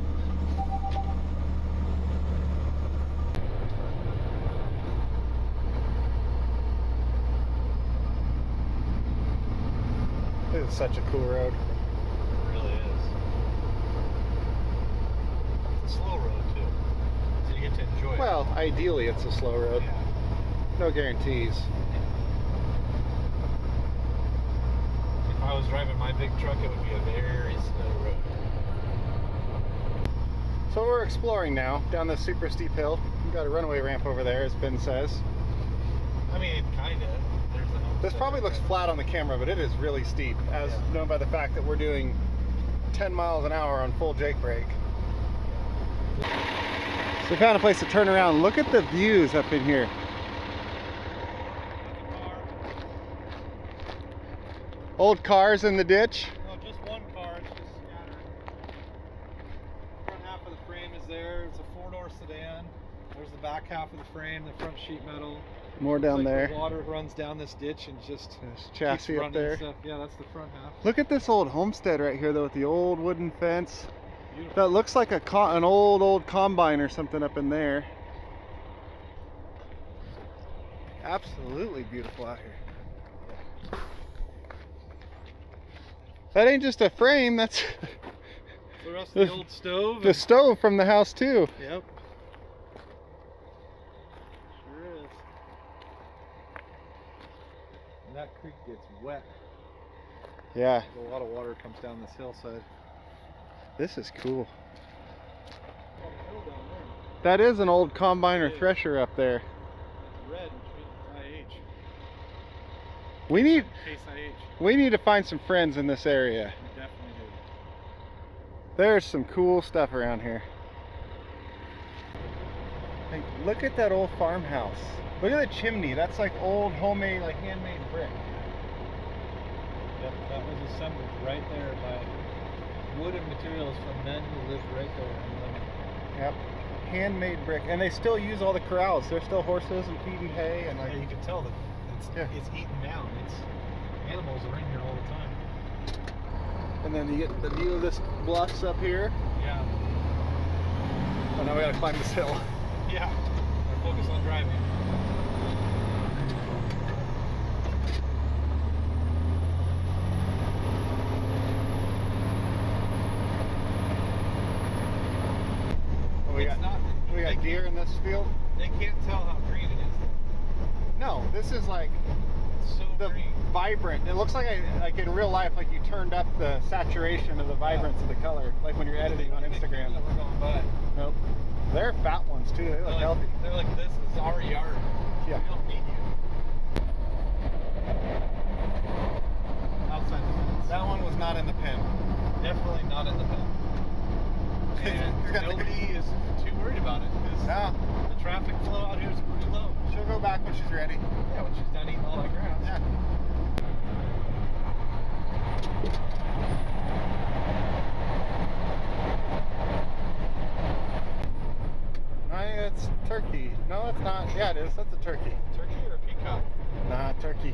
This is such a cool road. It really is. It's a slow road too, so you get to enjoy it. Well, ideally it's a slow road. Yeah. No guarantees. If I was driving my big truck, it would be a very slow road. So we're exploring now down this super steep hill. We've got a runaway ramp over there, as Ben says. I mean, kinda. There's a home. This probably looks flat on the camera, but it is really steep, as known by the fact that we're doing 10 miles an hour on full Jake brake. So we found a place to turn around. Look at the views up in here. Old cars in the ditch. No, just one car. It's just scattered. Front half of the frame is there. It's a 4-door sedan. There's the back half of the frame, the front sheet metal. More Looks down like there. The water runs down this ditch and just There's chassis keeps up running there. Stuff. Yeah, that's the front half. Look at this old homestead right here, though, with the old wooden fence. Beautiful. That looks like an old combine or something up in there. Absolutely beautiful out here. That ain't just a frame, that's The rest of the old stove. the stove from the house too. Yep. Sure is. And that creek gets wet. Yeah, A lot of water comes down this hillside. this is cool. That is an old combine or thresher up there. It's red, which means IH. Case IH. We need to find some friends in this area. We definitely do. There's some cool stuff around here. Hey, look at that old farmhouse. Look at the chimney. That's like old homemade, like handmade brick. Yep, that was assembled right there by wood and materials from men who lived right there and women. Yep. Handmade brick. And they still use all the corrals. There's still horses and feeding hay and like Yeah, you can tell that it's eaten down. Animals are in here all the time. and then you get the view of this bluffs up here. Yeah. Oh, now we gotta climb this hill. Yeah. Or focus on driving. Oh, we It's got not. we got deer in this field. They can't tell how green it is. No, this is like It's so the green. vibrant. It looks like like in real life, like you turned up the saturation of the vibrance of the color, like when you're editing on Instagram. That we're going by. Nope. They're fat ones too. They look healthy. They're like, this is our yard. Yeah. We don't need you. Outside the fence. That one was not in the pen. Definitely not in the pen. And He's got the- nobody is too worried about it because No, the traffic flow out here is pretty low. she'll go back when she's ready. Yeah, when she's done eating all that grass. Yeah. It's turkey. No, it's not. Yeah, it is. That's a turkey. Turkey or peacock? Nah, turkey.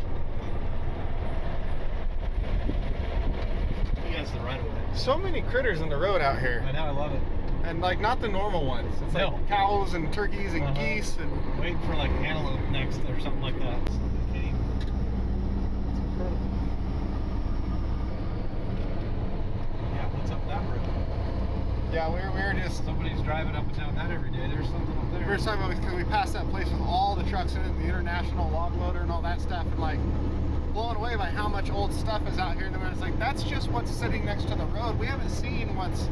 He has the right of way. So many critters in the road out here. I know, I love it. And like not the normal ones. It's like No. cows and turkeys and Uh-huh. geese and Waiting for like antelope next or something like that. It's incredible. Yeah, what's up that road? yeah, we were just Somebody's driving up and down that every day. There's something up there. we were talking about because we passed that place with all the trucks in it, the International log loader and all that stuff, and like blown away by how much old stuff is out here. And then I was like, that's just what's sitting next to the road. We haven't seen what's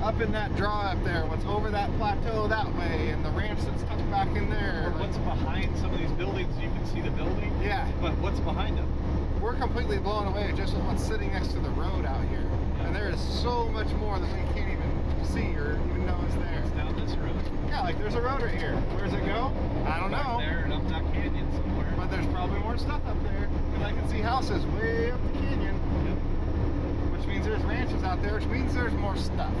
up in that draw up there, what's over that plateau that way, and the ranch that's tucked back in there. Or what's behind some of these buildings. You can see the building, Yeah, but what's behind them? we're completely blown away just with what's sitting next to the road out here. And there is so much more that we can't even see or even know is there. It's down this road. Yeah, like there's a road right here. Where's it go? I don't Back know. there and up that canyon somewhere. But there's probably more stuff up there. And I can see houses way up the canyon. Yep. Which means there's ranches out there, which means there's more stuff.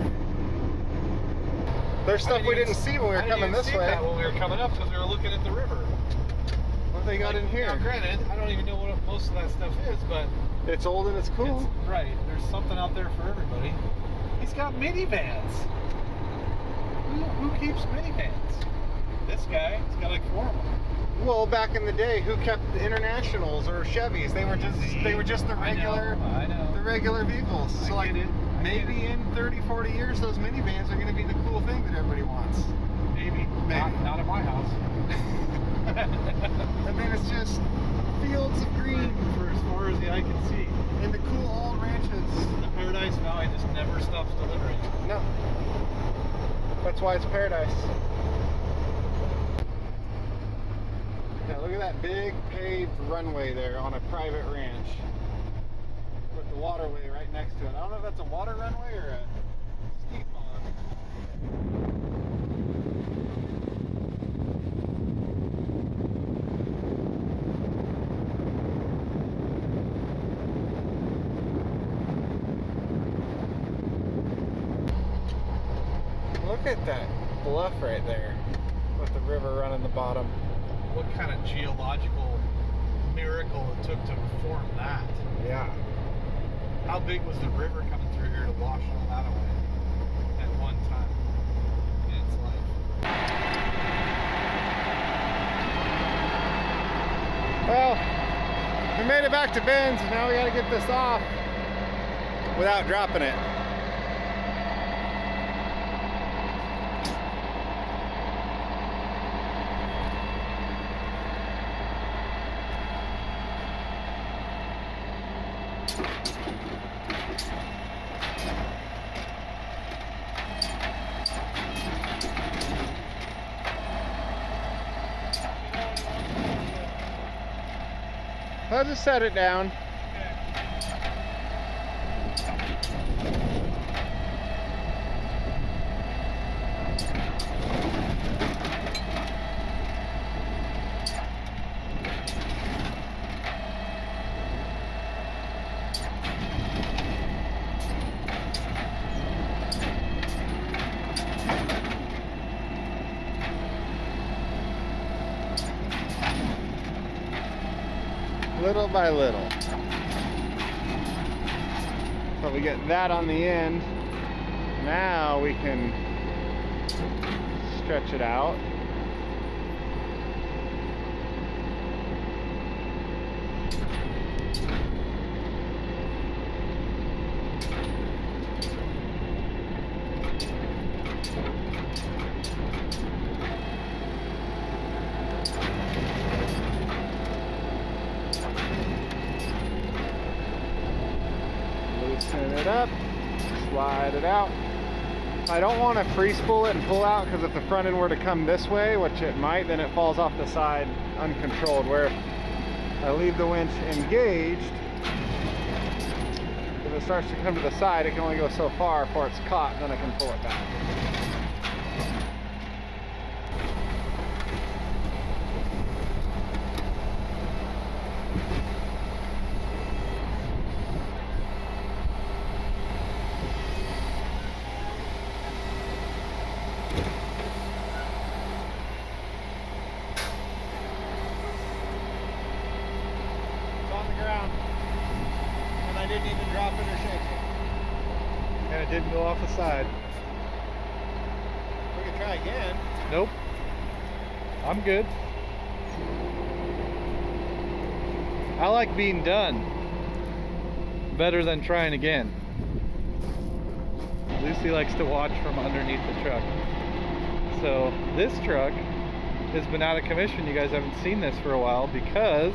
There's stuff we didn't see when we were coming this way. That when we were coming up because we were looking at the river. Well, what they got in here. Now, granted, I don't even know what most of that stuff is, but It's old and it's cool. right. There's something out there for everybody. He's got minivans. Who keeps minivans? This guy. He's got like 4 of them. Well, back in the day, who kept the Internationals or Chevys? They were just the regular, I know. the regular vehicles. So I like, get it. maybe in 30, 40 years, those minivans are going to be the cool thing that everybody wants. Maybe. Not at my house. And then it's just fields of green For as far as the eye can see. and the cool old ranches. The Paradise Valley just never stops delivering. No. That's why it's paradise. Yeah, look at that big paved runway there on a private ranch with the waterway right next to it. I don't know if that's a water runway or a ski pond. Look at that bluff right there with the river running the bottom. What kind of geological miracle it took to form that? Yeah. How big was the river coming through here to wash all that away at one time in its life? Well, we made it back to Ben's, and now we got to get this off without dropping it. I'll just set it down. Little by little. So we get that on the end. Now we can stretch it out. Loosen it up, slide it out. I don't want to free spool it and pull out, because if the front end were to come this way, which it might, then it falls off the side uncontrolled. Where if I leave the winch engaged, if it starts to come to the side, it can only go so far before it's caught, then I can pull it back. I didn't even drop it or shake it. And it didn't go off the side. We can try again. Nope. I'm good. I like being done better than trying again. Lucy likes to watch from underneath the truck. So this truck has been out of commission. You guys haven't seen this for a while because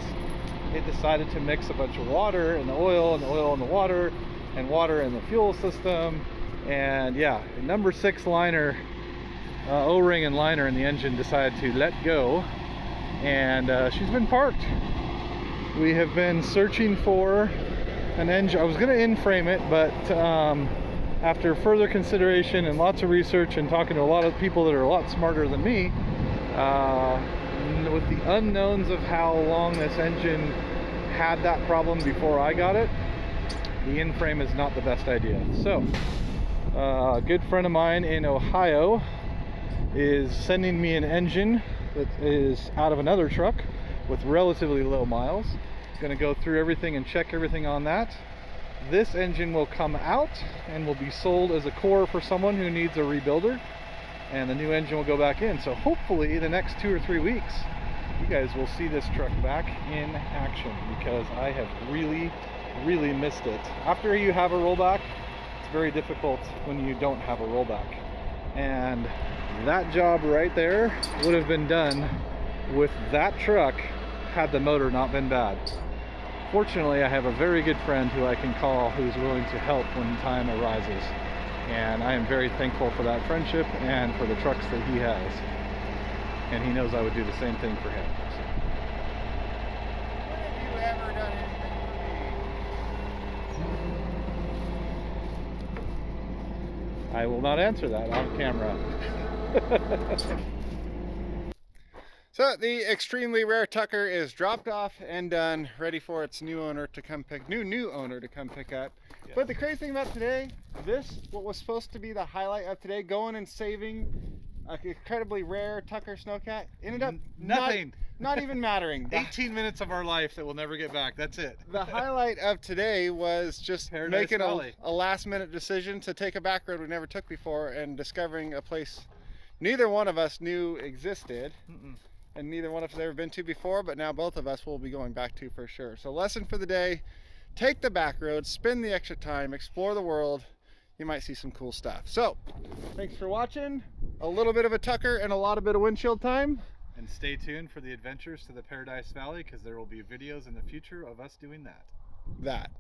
it decided to mix a bunch of water and the oil and the oil and the water and water in the fuel system. And yeah, number 6 liner, O-ring and liner in the engine decided to let go, and she's been parked. We have been searching for an engine. I was going to in-frame it, but after further consideration and lots of research and talking to a lot of people that are a lot smarter than me, with the unknowns of how long this engine had that problem before I got it, the in-frame is not the best idea. So a good friend of mine in Ohio is sending me an engine that is out of another truck with relatively low miles. Going to go through everything and check everything on that. This engine will come out and will be sold as a core for someone who needs a rebuilder, and the new engine will go back in. So hopefully the next 2 or 3 weeks you guys will see this truck back in action, because I have really missed it. After you have a rollback, it's very difficult when you don't have a rollback, and that job right there would have been done with that truck had the motor not been bad. Fortunately, I have a very good friend who I can call who's willing to help when time arises, and I am very thankful for that friendship and for the trucks that he has, and he knows I would do the same thing for him. When have you ever done anything for me? I will not answer that on camera. So the extremely rare Tucker is dropped off and done, ready for its new owner to come pick, new owner to come pick up. Yes. But the crazy thing about today, what was supposed to be the highlight of today, going and saving an incredibly rare Tucker Sno Cat, ended up Nothing. not even mattering. 18 minutes of our life that we'll never get back. That's it. The highlight of today was just Paradise making Valley. a last minute decision to take a back road we never took before and discovering a place neither one of us knew existed. And neither one of us have ever been to before, but now both of us will be going back to for sure. So lesson for the day, take the back road, spend the extra time, explore the world. You might see some cool stuff. So thanks for watching. A little bit of a Tucker and a lot of bit of windshield time. And stay tuned for the adventures to the Paradise Valley, because there will be videos in the future of us doing that.